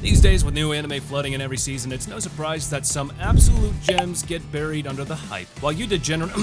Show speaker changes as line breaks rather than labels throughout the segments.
These days, with new anime flooding in every season, it's no surprise that some absolute gems get buried under the hype. While you degenerate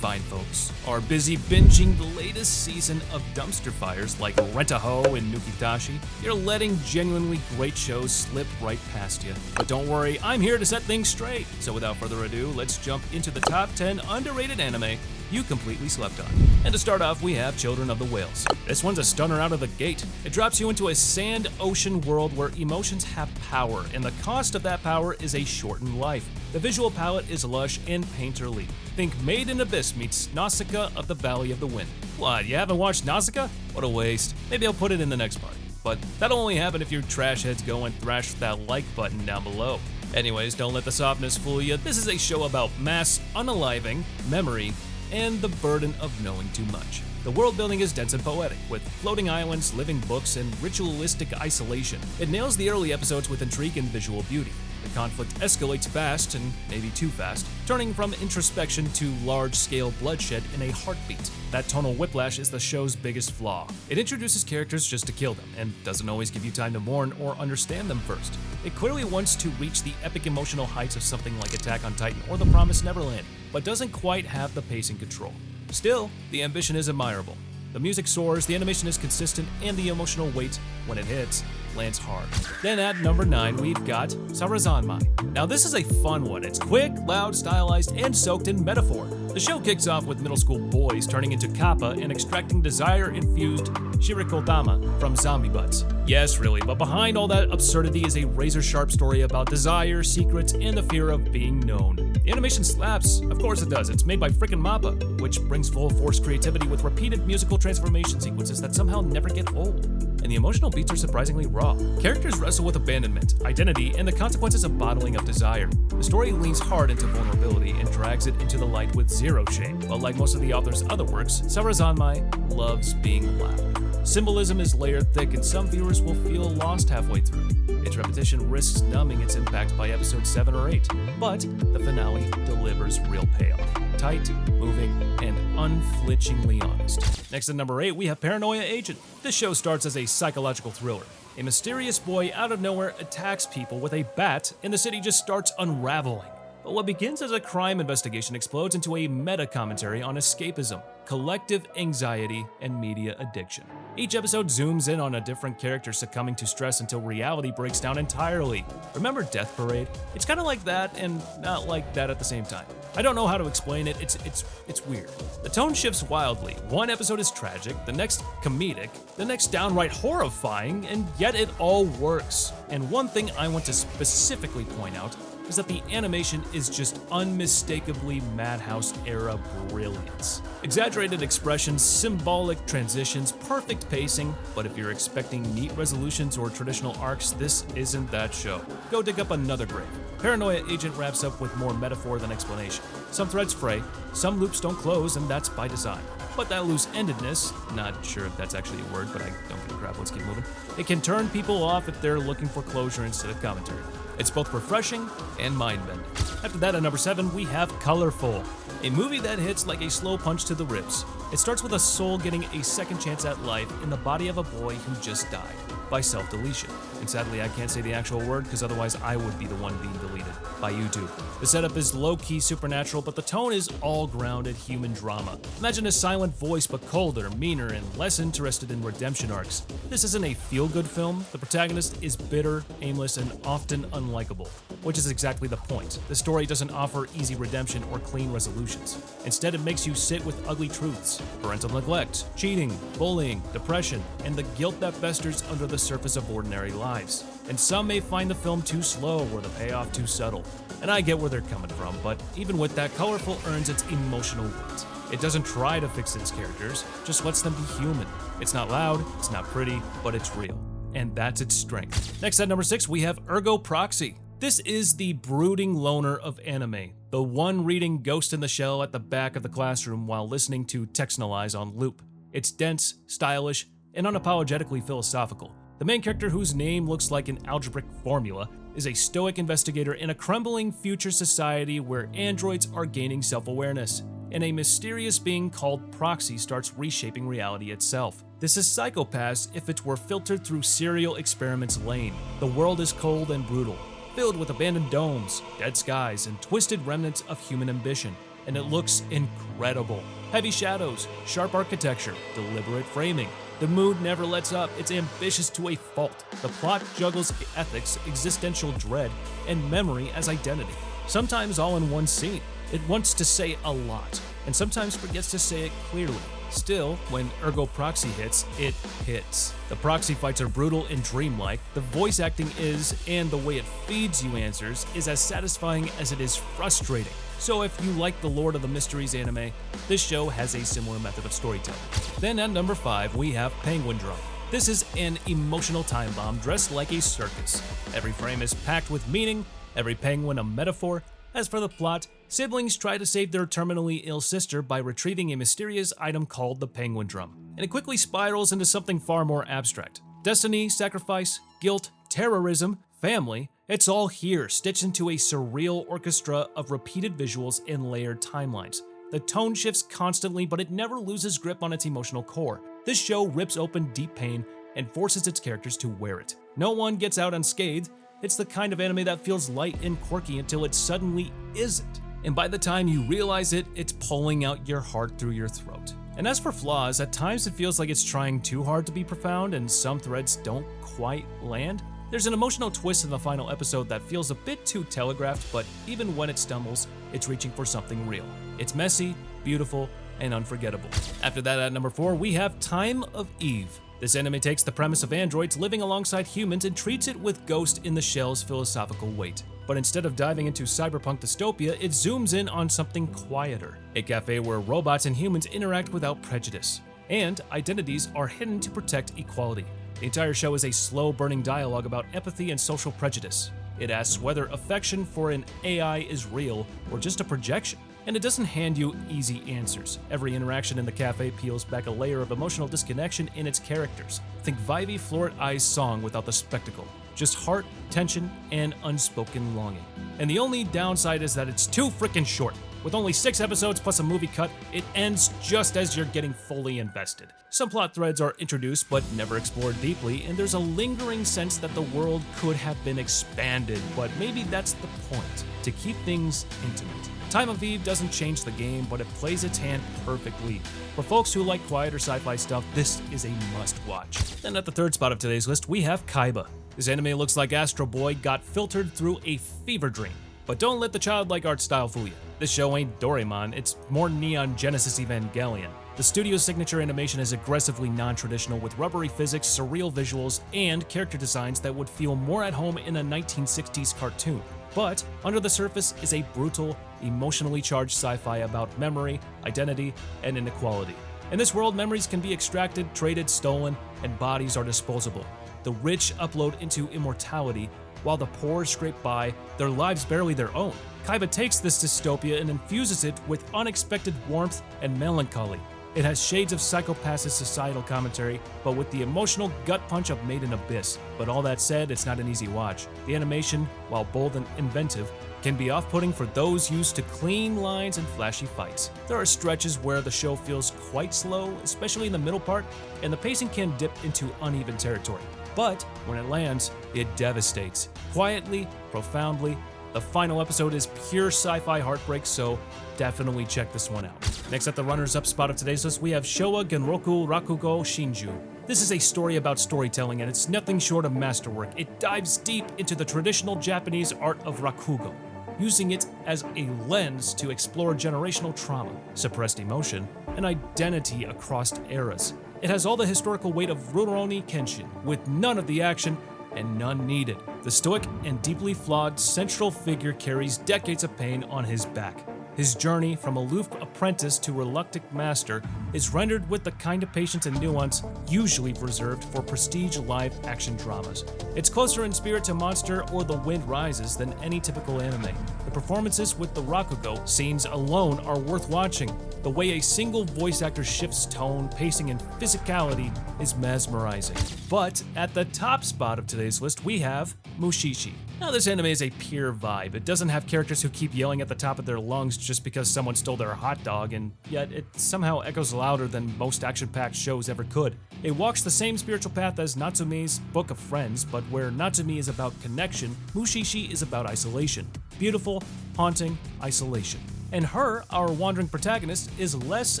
fine folks are busy binging the latest season of dumpster fires like Rent-a-Ho and Nukitashi, you're letting genuinely great shows slip right past you. But don't worry, I'm here to set things straight. So without further ado, let's jump into the top 10 underrated anime you completely slept on. And to start off, we have Children of the Whales. This one's a stunner out of the gate. It drops you into a sand ocean world where emotions have power, and the cost of that power is a shortened life. The visual palette is lush and painterly. Think Made in Abyss meets Nausicaa of the Valley of the Wind. What, you haven't watched Nausicaa? What a waste. Maybe I'll put it in the next part. But that'll only happen if you trash heads go and thrash that like button down below. Anyways, don't let the softness fool you. This is a show about mass unaliving, memory, and the burden of knowing too much. The world building is dense and poetic, with floating islands, living books, and ritualistic isolation. It nails the early episodes with intrigue and visual beauty. The conflict escalates fast, and maybe too fast, turning from introspection to large-scale bloodshed in a heartbeat. That tonal whiplash is the show's biggest flaw. It introduces characters just to kill them, and doesn't always give you time to mourn or understand them first. It clearly wants to reach the epic emotional heights of something like Attack on Titan or The Promised Neverland, but doesn't quite have the pacing control. Still, the ambition is admirable. The music soars, the animation is consistent, and the emotional weight, when it hits, lands hard. Then at number 9, we've got Sarazanmai. Now this is a fun one. It's quick, loud, stylized, and soaked in metaphor. The show kicks off with middle school boys turning into kappa and extracting desire-infused shirikotama from zombie butts. Yes, really, but behind all that absurdity is a razor-sharp story about desire, secrets, and the fear of being known. The animation slaps. Of course it does. It's made by frickin' Mappa, which brings full-force creativity with repeated musical transformation sequences that somehow never get old. And the emotional beats are surprisingly raw. Characters wrestle with abandonment, identity, and the consequences of bottling up desire. The story leans hard into vulnerability and drags it into the light with zero shame. But like most of the author's other works, Sarazanmai loves being loud. Symbolism is layered thick, and some viewers will feel lost halfway through. Its repetition risks numbing its impact by episode 7 or 8, but the finale delivers real payoff. Tight, moving, and unflinchingly honest. Next at number 8, we have Paranoia Agent. This show starts as a psychological thriller. A mysterious boy out of nowhere attacks people with a bat, and the city just starts unraveling. But what begins as a crime investigation explodes into a meta-commentary on escapism, collective anxiety, and media addiction. Each episode zooms in on a different character succumbing to stress until reality breaks down entirely. Remember Death Parade? It's kind of like that and not like that at the same time. I don't know how to explain it, it's weird. The tone shifts wildly. One episode is tragic, the next comedic, the next downright horrifying, and yet it all works. And one thing I want to specifically point out is that the animation is just unmistakably Madhouse-era brilliance. Exaggerated expressions, symbolic transitions, perfect pacing, but if you're expecting neat resolutions or traditional arcs, this isn't that show. Go dig up another grave. Paranoia Agent wraps up with more metaphor than explanation. Some threads fray, some loops don't close, and that's by design. But that loose-endedness, not sure if that's actually a word, but I don't give a crap, let's keep moving. It can turn people off if they're looking for closure instead of commentary. It's both refreshing and mind-bending. After that, at number 7, we have Colorful, a movie that hits like a slow punch to the ribs. It starts with a soul getting a second chance at life in the body of a boy who just died, by self-deletion. And sadly, I can't say the actual word because otherwise I would be the one being deleted by YouTube. The setup is low-key supernatural, but the tone is all-grounded human drama. Imagine a silent voice but colder, meaner, and less interested in redemption arcs. This isn't a feel-good film. The protagonist is bitter, aimless, and often unlikable, which is exactly the point. The story doesn't offer easy redemption or clean resolutions. Instead, it makes you sit with ugly truths: parental neglect, cheating, bullying, depression, and the guilt that festers under the surface of ordinary lives. And some may find the film too slow or the payoff too subtle. And I get where they're coming from, but even with that, Colorful earns its emotional weight. It doesn't try to fix its characters, just lets them be human. It's not loud, it's not pretty, but it's real. And that's its strength. Next at number 6, we have Ergo Proxy. This is the brooding loner of anime, the one reading Ghost in the Shell at the back of the classroom while listening to Textualize on loop. It's dense, stylish, and unapologetically philosophical. The main character, whose name looks like an algebraic formula, is a stoic investigator in a crumbling future society where androids are gaining self-awareness, and a mysterious being called Proxy starts reshaping reality itself. This is Psychopaths if it were filtered through Serial Experiments Lane. The world is cold and brutal, filled with abandoned domes, dead skies, and twisted remnants of human ambition. And it looks incredible. Heavy shadows, sharp architecture, deliberate framing. The mood never lets up, it's ambitious to a fault. The plot juggles ethics, existential dread, and memory as identity. Sometimes all in one scene. It wants to say a lot, and sometimes forgets to say it clearly. Still, when Ergo Proxy hits, it hits. The proxy fights are brutal and dreamlike, the voice acting is, and the way it feeds you answers, is as satisfying as it is frustrating. So if you like the Lord of the Mysteries anime, this show has a similar method of storytelling. Then at number 5, we have Penguindrum. This is an emotional time bomb dressed like a circus. Every frame is packed with meaning, every penguin a metaphor. As for the plot, siblings try to save their terminally ill sister by retrieving a mysterious item called the Penguindrum, and it quickly spirals into something far more abstract. Destiny, sacrifice, guilt, terrorism, family, it's all here, stitched into a surreal orchestra of repeated visuals and layered timelines. The tone shifts constantly, but it never loses grip on its emotional core. This show rips open deep pain and forces its characters to wear it. No one gets out unscathed. It's the kind of anime that feels light and quirky until it suddenly isn't. And by the time you realize it, it's pulling out your heart through your throat. And as for flaws, at times it feels like it's trying too hard to be profound and some threads don't quite land. There's an emotional twist in the final episode that feels a bit too telegraphed, but even when it stumbles, it's reaching for something real. It's messy, beautiful, and unforgettable. After that, at number 4, we have Time of Eve. This anime takes the premise of androids living alongside humans and treats it with Ghost in the Shell's philosophical weight. But instead of diving into cyberpunk dystopia, it zooms in on something quieter. A cafe where robots and humans interact without prejudice. And identities are hidden to protect equality. The entire show is a slow-burning dialogue about empathy and social prejudice. It asks whether affection for an AI is real or just a projection. And it doesn't hand you easy answers. Every interaction in the cafe peels back a layer of emotional disconnection in its characters. Think Vivy Florid Eye's song without the spectacle. Just heart, tension, and unspoken longing. And the only downside is that it's too freaking short. With only 6 episodes plus a movie cut, it ends just as you're getting fully invested. Some plot threads are introduced but never explored deeply, and there's a lingering sense that the world could have been expanded, but maybe that's the point, to keep things intimate. Time of Eve doesn't change the game, but it plays its hand perfectly. For folks who like quieter sci-fi stuff, this is a must-watch. Then at the 3rd spot of today's list, we have Kaiba. This anime looks like Astro Boy got filtered through a fever dream. But don't let the childlike art style fool you. This show ain't Doraemon, it's more Neon Genesis Evangelion. The studio's signature animation is aggressively non-traditional with rubbery physics, surreal visuals, and character designs that would feel more at home in a 1960s cartoon. But under the surface is a brutal, emotionally charged sci-fi about memory, identity, and inequality. In this world, memories can be extracted, traded, stolen, and bodies are disposable. The rich upload into immortality, while the poor scrape by, their lives barely their own. Kaiba takes this dystopia and infuses it with unexpected warmth and melancholy. It has shades of Psychopaths' societal commentary, but with the emotional gut punch of Made in Abyss. But all that said, it's not an easy watch. The animation, while bold and inventive, can be off-putting for those used to clean lines and flashy fights. There are stretches where the show feels quite slow, especially in the middle part, and the pacing can dip into uneven territory. But when it lands, it devastates. Quietly, profoundly. The final episode is pure sci-fi heartbreak, so definitely check this one out. Next at the runners-up spot of today's list, we have Showa, Genroku, Rakugo, Shinju. This is a story about storytelling, and it's nothing short of masterwork. It dives deep into the traditional Japanese art of Rakugo, using it as a lens to explore generational trauma, suppressed emotion, and identity across eras. It has all the historical weight of Rurouni Kenshin, with none of the action and none needed. The stoic and deeply flawed central figure carries decades of pain on his back. His journey from aloof apprentice to reluctant master is rendered with the kind of patience and nuance usually reserved for prestige live-action dramas. It's closer in spirit to Monster or The Wind Rises than any typical anime. The performances with the Rakugo scenes alone are worth watching. The way a single voice actor shifts tone, pacing, and physicality is mesmerizing. But at the top spot of today's list, we have Mushishi. Now, this anime is a pure vibe. It doesn't have characters who keep yelling at the top of their lungs just because someone stole their hot dog, and yet it somehow echoes louder than most action-packed shows ever could. It walks the same spiritual path as Natsume's Book of Friends, but where Natsumi is about connection, Mushishi is about isolation. Beautiful, haunting isolation. And her, our wandering protagonist, is less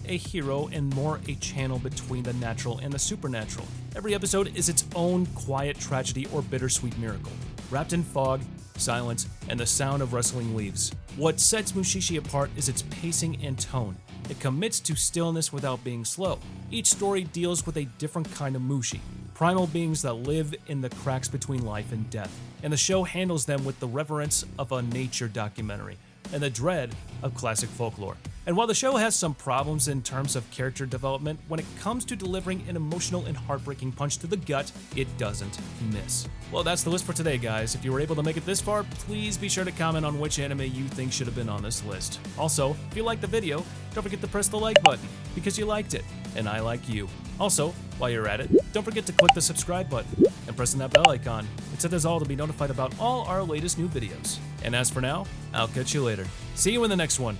a hero and more a channel between the natural and the supernatural. Every episode is its own quiet tragedy or bittersweet miracle, wrapped in fog, silence, and the sound of rustling leaves. What sets Mushishi apart is its pacing and tone. It commits to stillness without being slow. Each story deals with a different kind of mushi, primal beings that live in the cracks between life and death, and the show handles them with the reverence of a nature documentary and the dread of classic folklore. And while the show has some problems in terms of character development, when it comes to delivering an emotional and heartbreaking punch to the gut, it doesn't miss. Well, that's the list for today, guys. If you were able to make it this far, please be sure to comment on which anime you think should have been on this list. Also, if you liked the video, don't forget to press the like button, because you liked it, and I like you. Also, while you're at it, don't forget to click the subscribe button and press on that bell icon. It set us all to be notified about all our latest new videos. And as for now, I'll catch you later. See you in the next one.